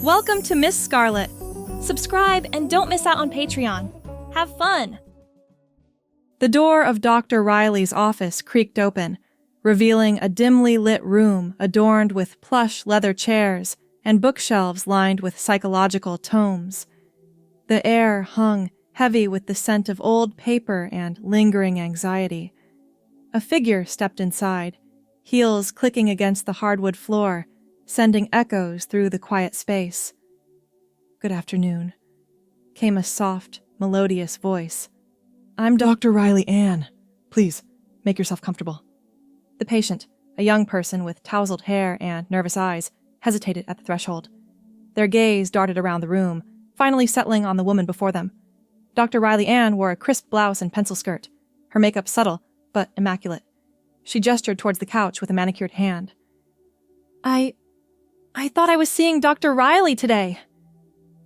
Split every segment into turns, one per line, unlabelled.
Welcome to Miss Scarlett. Subscribe and don't miss out on Patreon. Have fun! The door of Dr. Riley's office creaked open, revealing a dimly lit room adorned with plush leather chairs and bookshelves lined with psychological tomes. The air hung heavy with the scent of old paper and lingering anxiety. A figure stepped inside, heels clicking against the hardwood floor, sending echoes through the quiet space. "Good afternoon," came a soft, melodious voice. "I'm Dr. Riley Ann. Please, make yourself comfortable." The patient, a young person with tousled hair and nervous eyes, hesitated at the threshold. Their gaze darted around the room, finally settling on the woman before them. Dr. Riley Ann wore a crisp blouse and pencil skirt, her makeup subtle but immaculate. She gestured towards the couch with a manicured hand. I thought I was seeing Dr. Riley today,"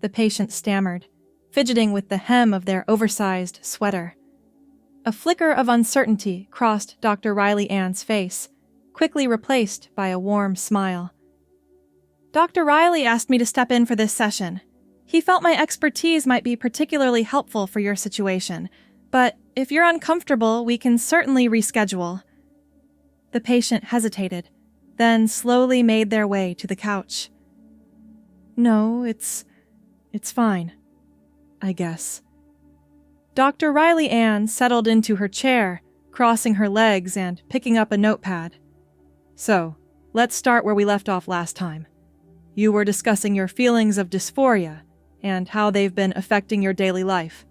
the patient stammered, fidgeting with the hem of their oversized sweater. A flicker of uncertainty crossed Dr. Riley Ann's face, quickly replaced by a warm smile. "Dr. Riley asked me to step in for this session. He felt my expertise might be particularly helpful for your situation, but if you're uncomfortable, we can certainly reschedule." The patient hesitated, then slowly made their way to the couch. "No, it's fine, I guess." Dr. Riley Ann settled into her chair, crossing her legs and picking up a notepad. "So, let's start where we left off last time. You were discussing your feelings of dysphoria and how they've been affecting your daily life."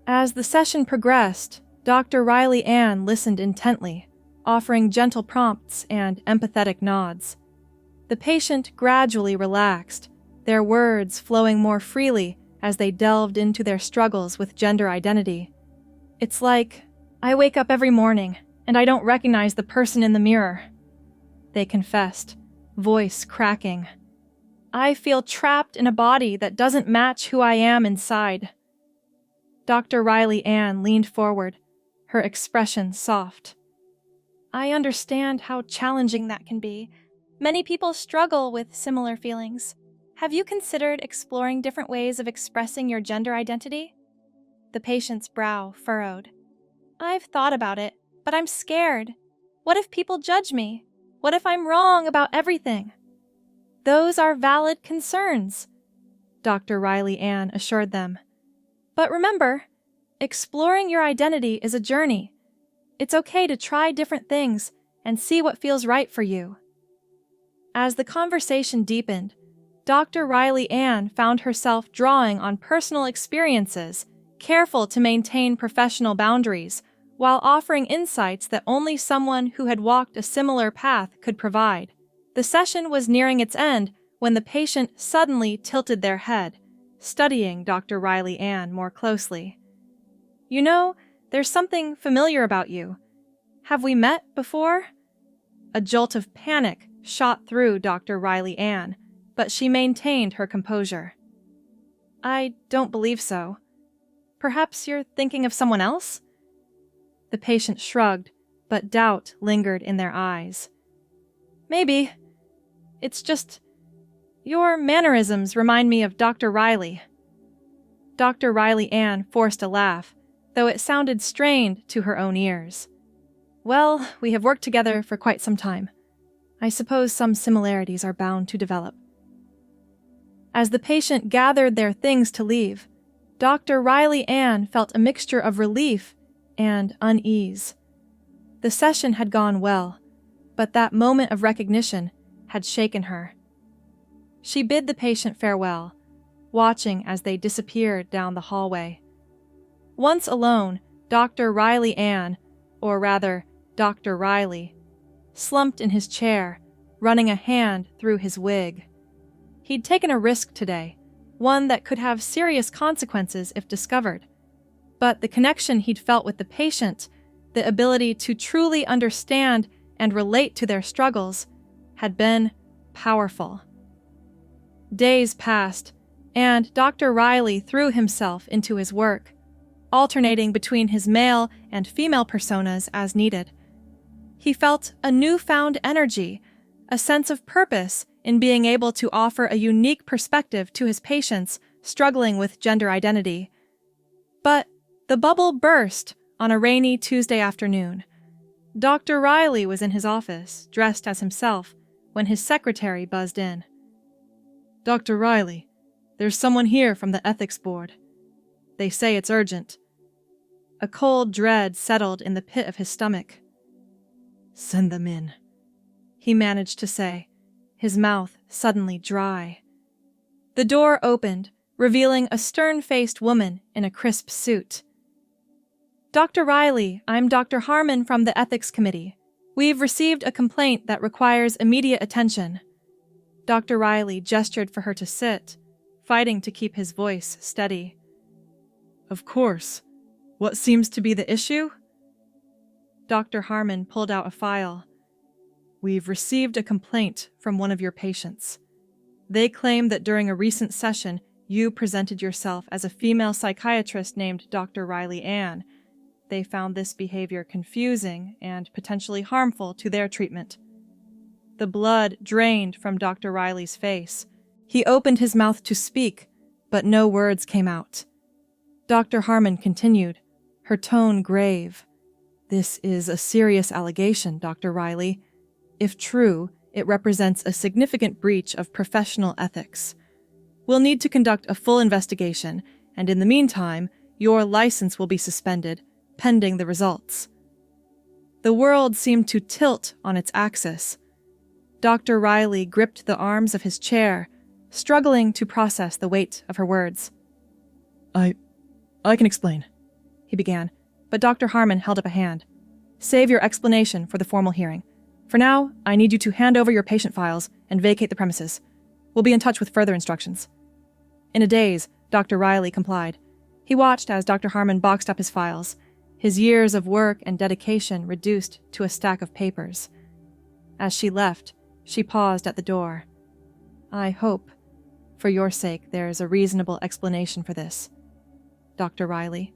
As the session progressed, Dr. Riley Ann listened intently, offering gentle prompts and empathetic nods. The patient gradually relaxed, their words flowing more freely as they delved into their struggles with gender identity. "It's like, I wake up every morning and I don't recognize the person in the mirror," they confessed, voice cracking. "I feel trapped in a body that doesn't match who I am inside." Dr. Riley Ann leaned forward, her expression soft. "I understand how challenging that can be. Many people struggle with similar feelings. Have you considered exploring different ways of expressing your gender identity?" The patient's brow furrowed. "I've thought about it, but I'm scared. What if people judge me? What if I'm wrong about everything?" "Those are valid concerns," Dr. Riley Ann assured them. "But remember, exploring your identity is a journey. It's okay to try different things and see what feels right for you." As the conversation deepened, Dr. Riley Ann found herself drawing on personal experiences, careful to maintain professional boundaries, while offering insights that only someone who had walked a similar path could provide. The session was nearing its end when the patient suddenly tilted their head, studying Dr. Riley Ann more closely. "You know, there's something familiar about you. Have we met before?" A jolt of panic shot through Dr. Riley Ann, but she maintained her composure. "I don't believe so. Perhaps you're thinking of someone else?" The patient shrugged, but doubt lingered in their eyes. "Maybe. It's just, your mannerisms remind me of Dr. Riley." Dr. Riley Ann forced a laugh, though it sounded strained to her own ears. "Well, we have worked together for quite some time. I suppose some similarities are bound to develop." As the patient gathered their things to leave, Dr. Riley Ann felt a mixture of relief and unease. The session had gone well, but that moment of recognition had shaken her. She bid the patient farewell, watching as they disappeared down the hallway. Once alone, Dr. Riley Ann, or rather, Dr. Riley, slumped in his chair, running a hand through his wig. He'd taken a risk today, one that could have serious consequences if discovered. But the connection he'd felt with the patient, the ability to truly understand and relate to their struggles, had been powerful. Days passed, and Dr. Riley threw himself into his work, alternating between his male and female personas as needed. He felt a newfound energy, a sense of purpose in being able to offer a unique perspective to his patients struggling with gender identity. But the bubble burst on a rainy Tuesday afternoon. Dr. Riley was in his office, dressed as himself, when his secretary buzzed in. "Dr. Riley, there's someone here from the ethics board. They say it's urgent." A cold dread settled in the pit of his stomach. "Send them in," he managed to say, his mouth suddenly dry. The door opened, revealing a stern-faced woman in a crisp suit. "Dr. Riley, I'm Dr. Harmon from the Ethics Committee. We've received a complaint that requires immediate attention." Dr. Riley gestured for her to sit, fighting to keep his voice steady. "Of course. What seems to be the issue?" Dr. Harmon pulled out a file. "We've received a complaint from one of your patients. They claim that during a recent session, you presented yourself as a female psychiatrist named Dr. Riley Ann. They found this behavior confusing and potentially harmful to their treatment." The blood drained from Dr. Riley's face. He opened his mouth to speak, but no words came out. Dr. Harmon continued, her tone grave. "This is a serious allegation, Dr. Riley. If true, it represents a significant breach of professional ethics. We'll need to conduct a full investigation, and in the meantime, your license will be suspended, pending the results." The world seemed to tilt on its axis. Dr. Riley gripped the arms of his chair, struggling to process the weight of her words. I can explain," he began, but Dr. Harmon held up a hand. "Save your explanation for the formal hearing. For now, I need you to hand over your patient files and vacate the premises. We'll be in touch with further instructions." In a daze, Dr. Riley complied. He watched as Dr. Harmon boxed up his files, his years of work and dedication reduced to a stack of papers. As she left, she paused at the door. "I hope, for your sake, there is a reasonable explanation for this. Dr. Riley,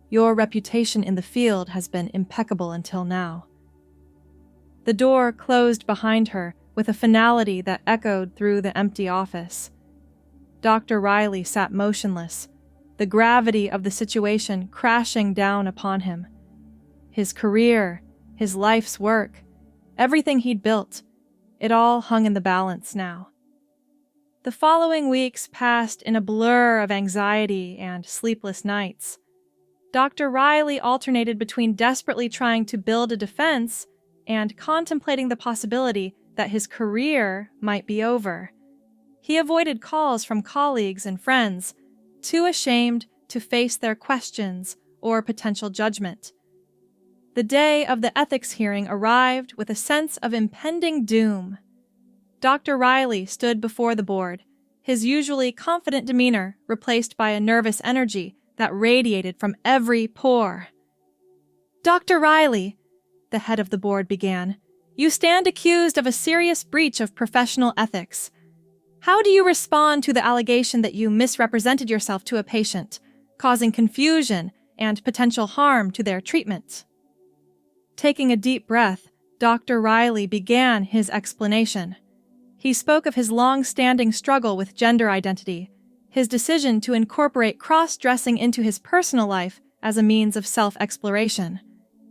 your reputation in the field has been impeccable until now." The door closed behind her with a finality that echoed through the empty office. Dr. Riley sat motionless, the gravity of the situation crashing down upon him. His career, his life's work, everything he'd built, it all hung in the balance now. The following weeks passed in a blur of anxiety and sleepless nights. Dr. Riley alternated between desperately trying to build a defense and contemplating the possibility that his career might be over. He avoided calls from colleagues and friends, too ashamed to face their questions or potential judgment. The day of the ethics hearing arrived with a sense of impending doom. Dr. Riley stood before the board, his usually confident demeanor replaced by a nervous energy that radiated from every pore. "Dr. Riley," the head of the board began, "you stand accused of a serious breach of professional ethics. How do you respond to the allegation that you misrepresented yourself to a patient, causing confusion and potential harm to their treatment?" Taking a deep breath, Dr. Riley began his explanation. He spoke of his long-standing struggle with gender identity, his decision to incorporate cross-dressing into his personal life as a means of self-exploration.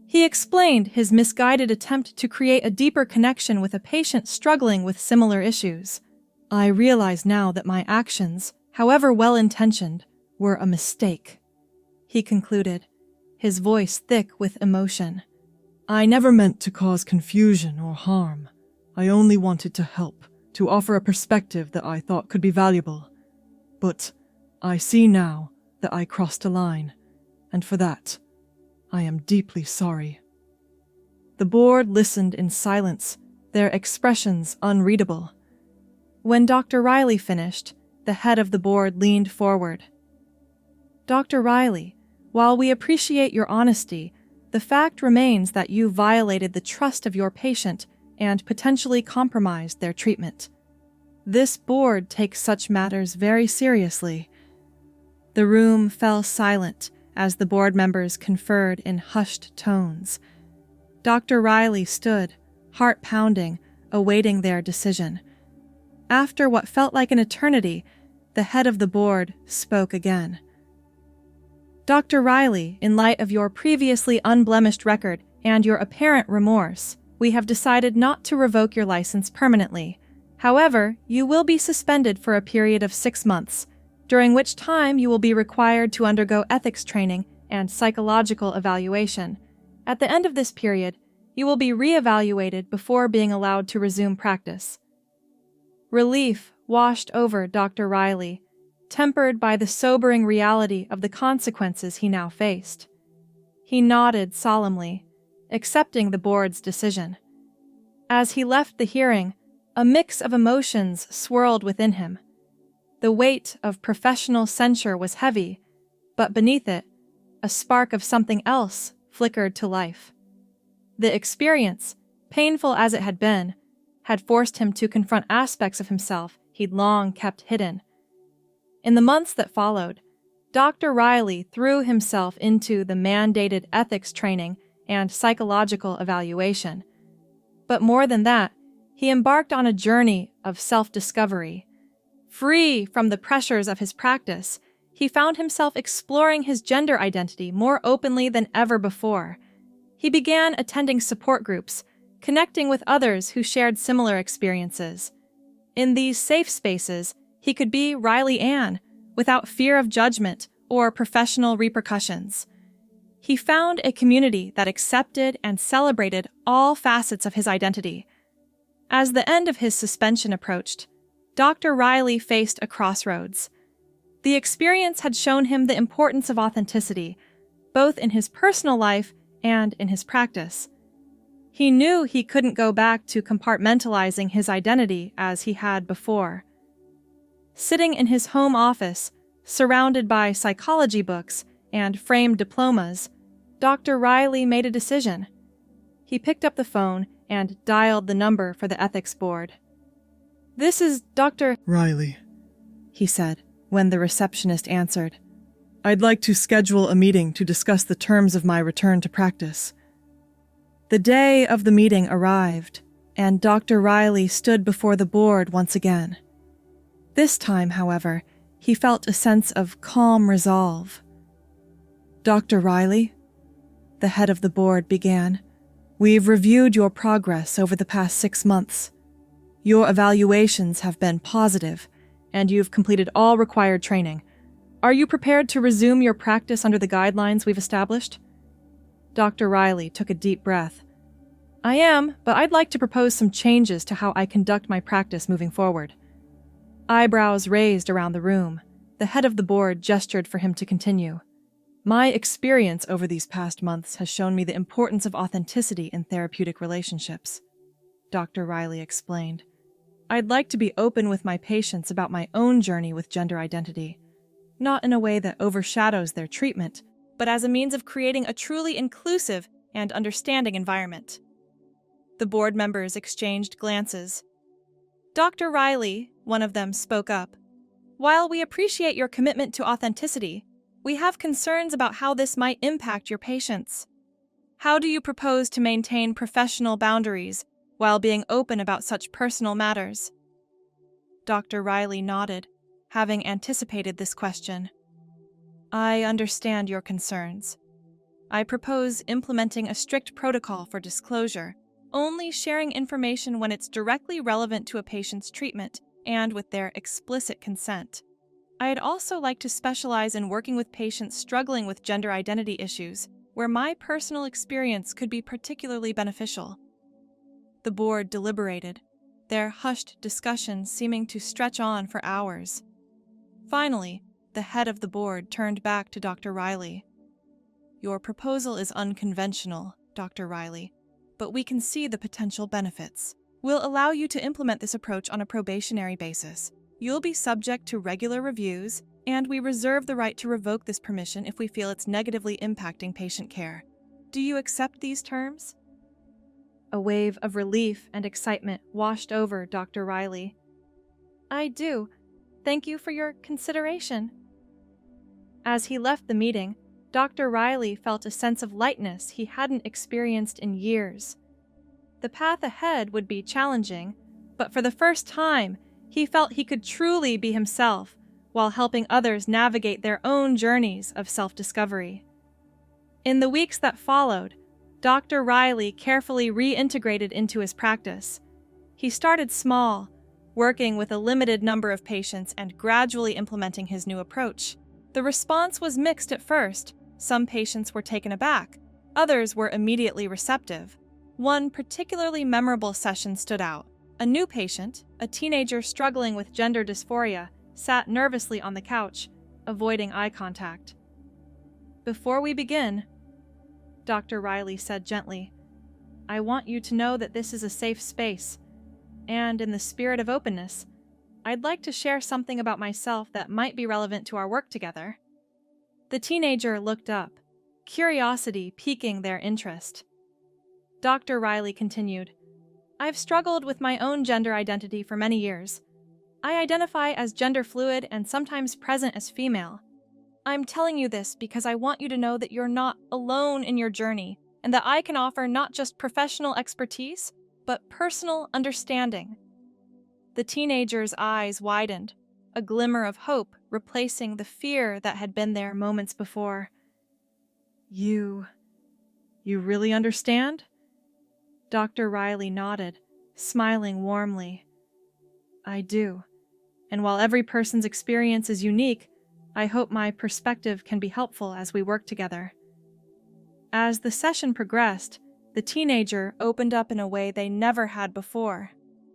He explained his misguided attempt to create a deeper connection with a patient struggling with similar issues. "I realize now that my actions, however well-intentioned, were a mistake," he concluded, his voice thick with emotion. "I never meant to cause confusion or harm. I only wanted to help, to offer a perspective that I thought could be valuable. But I see now that I crossed a line, and for that, I am deeply sorry." The board listened in silence, their expressions unreadable. When Dr. Riley finished, the head of the board leaned forward. "Dr. Riley, while we appreciate your honesty, the fact remains that you violated the trust of your patient and potentially compromised their treatment. This board takes such matters very seriously." The room fell silent as the board members conferred in hushed tones. Dr. Riley stood, heart pounding, awaiting their decision. After what felt like an eternity, the head of the board spoke again. Dr. Riley, in light of your previously unblemished record and your apparent remorse, we have decided not to revoke your license permanently. However, you will be suspended for a period of 6 months, during which time you will be required to undergo ethics training and psychological evaluation. At the end of this period, you will be re-evaluated before being allowed to resume practice. Relief washed over Dr. Riley, tempered by the sobering reality of the consequences he now faced. He nodded solemnly, accepting the board's decision. As he left the hearing, a mix of emotions swirled within him. The weight of professional censure was heavy, but beneath it, a spark of something else flickered to life. The experience, painful as it had been, had forced him to confront aspects of himself he'd long kept hidden. In the months that followed, Dr. Riley threw himself into the mandated ethics training and psychological evaluation. But more than that, he embarked on a journey of self-discovery. Free from the pressures of his practice, he found himself exploring his gender identity more openly than ever before. He began attending support groups, connecting with others who shared similar experiences. In these safe spaces, he could be Riley Ann without fear of judgment or professional repercussions. He found a community that accepted and celebrated all facets of his identity. As the end of his suspension approached, Dr. Riley faced a crossroads. The experience had shown him the importance of authenticity, both in his personal life and in his practice. He knew he couldn't go back to compartmentalizing his identity as he had before. Sitting in his home office, surrounded by psychology books and framed diplomas, Dr. Riley made a decision. He picked up the phone and dialed the number for the ethics board. "This is Dr.
Riley,"
he said, when the receptionist answered.
"I'd like to schedule a meeting to discuss the terms of my return to practice."
The day of the meeting arrived, and Dr. Riley stood before the board once again. This time, however, he felt a sense of calm resolve. "Dr. Riley," the head of the board began, "we've reviewed your progress over the past 6 months. Your evaluations have been positive, and you've completed all required training. Are you prepared to resume your practice under the guidelines we've established?" Dr. Riley took a deep breath. "I am, but I'd like to propose some changes to how I conduct my practice moving forward." Eyebrows raised around the room. The head of the board gestured for him to continue. "My experience over these past months has shown me the importance of authenticity in therapeutic relationships," Dr. Riley explained. "I'd like to be open with my patients about my own journey with gender identity, not in a way that overshadows their treatment, but as a means of creating a truly inclusive and understanding environment." The board members exchanged glances. "Dr. Riley," one of them spoke up, "while we appreciate your commitment to authenticity, we have concerns about how this might impact your patients. How do you propose to maintain professional boundaries while being open about such personal matters?" Dr. Riley nodded, having anticipated this question. "I understand your concerns. I propose implementing a strict protocol for disclosure, only sharing information when it's directly relevant to a patient's treatment and with their explicit consent. I'd also like to specialize in working with patients struggling with gender identity issues, where my personal experience could be particularly beneficial." The board deliberated, their hushed discussion seeming to stretch on for hours. Finally, the head of the board turned back to Dr. Riley. "Your proposal is unconventional, Dr. Riley, but we can see the potential benefits. We'll allow you to implement this approach on a probationary basis. You'll be subject to regular reviews, and we reserve the right to revoke this permission if we feel it's negatively impacting patient care. Do you accept these terms?" A wave of relief and excitement washed over Dr. Riley. "I do. Thank you for your consideration." As he left the meeting, Dr. Riley felt a sense of lightness he hadn't experienced in years. The path ahead would be challenging, but for the first time, He felt he could truly be himself while helping others navigate their own journeys of self-discovery. In the weeks that followed, Dr. Riley carefully reintegrated into his practice. He started small, working with a limited number of patients and gradually implementing his new approach. The response was mixed at first. Some patients were taken aback. Others were immediately receptive. One particularly memorable session stood out. A new patient, a teenager struggling with gender dysphoria, sat nervously on the couch, avoiding eye contact. "Before we begin," Dr. Riley said gently, "I want you to know that this is a safe space, and in the spirit of openness, I'd like to share something about myself that might be relevant to our work together." The teenager looked up, curiosity piquing their interest. Dr. Riley continued, "I've struggled with my own gender identity for many years. I identify as gender fluid and sometimes present as female. I'm telling you this because I want you to know that you're not alone in your journey and that I can offer not just professional expertise, but personal understanding." The teenager's eyes widened, a glimmer of hope replacing the fear that had been there moments before. You really understand?" Dr. Riley nodded, smiling warmly. "I do. And while every person's experience is unique, I hope my perspective can be helpful as we work together." As the session progressed, the teenager opened up in a way they never had before.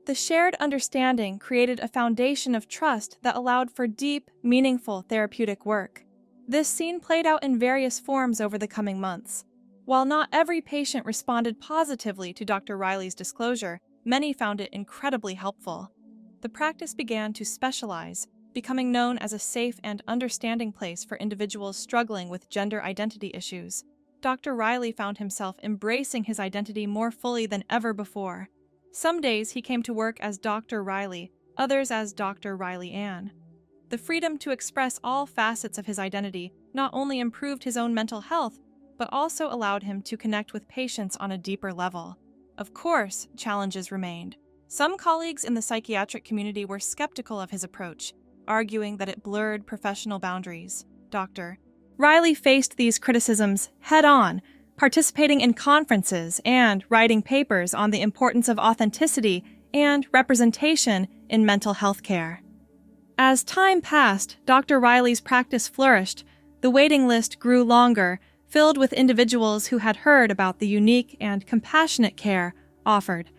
The shared understanding created a foundation of trust that allowed for deep, meaningful therapeutic work. This scene played out in various forms over the coming months. While not every patient responded positively to Dr. Riley's disclosure, many found it incredibly helpful. The practice began to specialize, becoming known as a safe and understanding place for individuals struggling with gender identity issues. Dr. Riley found himself embracing his identity more fully than ever before. Some days he came to work as Dr. Riley, others as Dr. Riley Ann. The freedom to express all facets of his identity not only improved his own mental health, but also allowed him to connect with patients on a deeper level. Of course, challenges remained. Some colleagues in the psychiatric community were skeptical of his approach, arguing that it blurred professional boundaries. Dr. Riley faced these criticisms head-on, participating in conferences and writing papers on the importance of authenticity and representation in mental health care. As time passed, Dr. Riley's practice flourished. The waiting list grew longer, filled with individuals who had heard about the unique and compassionate care offered.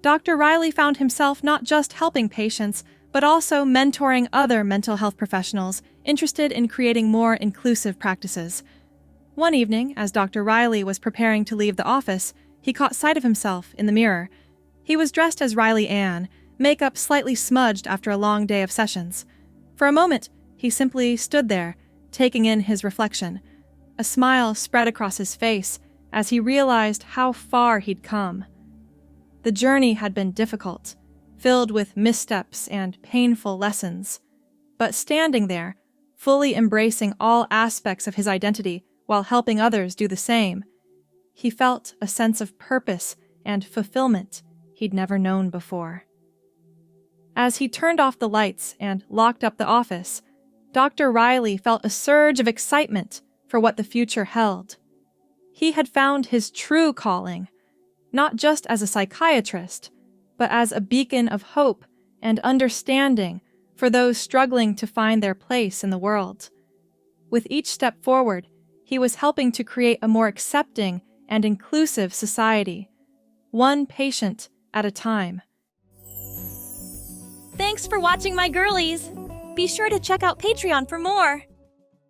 Dr. Riley found himself not just helping patients, but also mentoring other mental health professionals interested in creating more inclusive practices. One evening, as Dr. Riley was preparing to leave the office, he caught sight of himself in the mirror. He was dressed as Riley Ann, makeup slightly smudged after a long day of sessions. For a moment, he simply stood there, taking in his reflection. A smile spread across his face as he realized how far he'd come. The journey had been difficult, filled with missteps and painful lessons. But standing there, fully embracing all aspects of his identity while helping others do the same, he felt a sense of purpose and fulfillment he'd never known before. As he turned off the lights and locked up the office, Dr. Riley felt a surge of excitement for what the future held. He had found his true calling, not just as a psychiatrist, but as a beacon of hope and understanding for those struggling to find their place in the world. With each step forward, he was helping to create a more accepting and inclusive society, one patient at a time.
Thanks for watching, my girlies! Be sure to check out Patreon for more!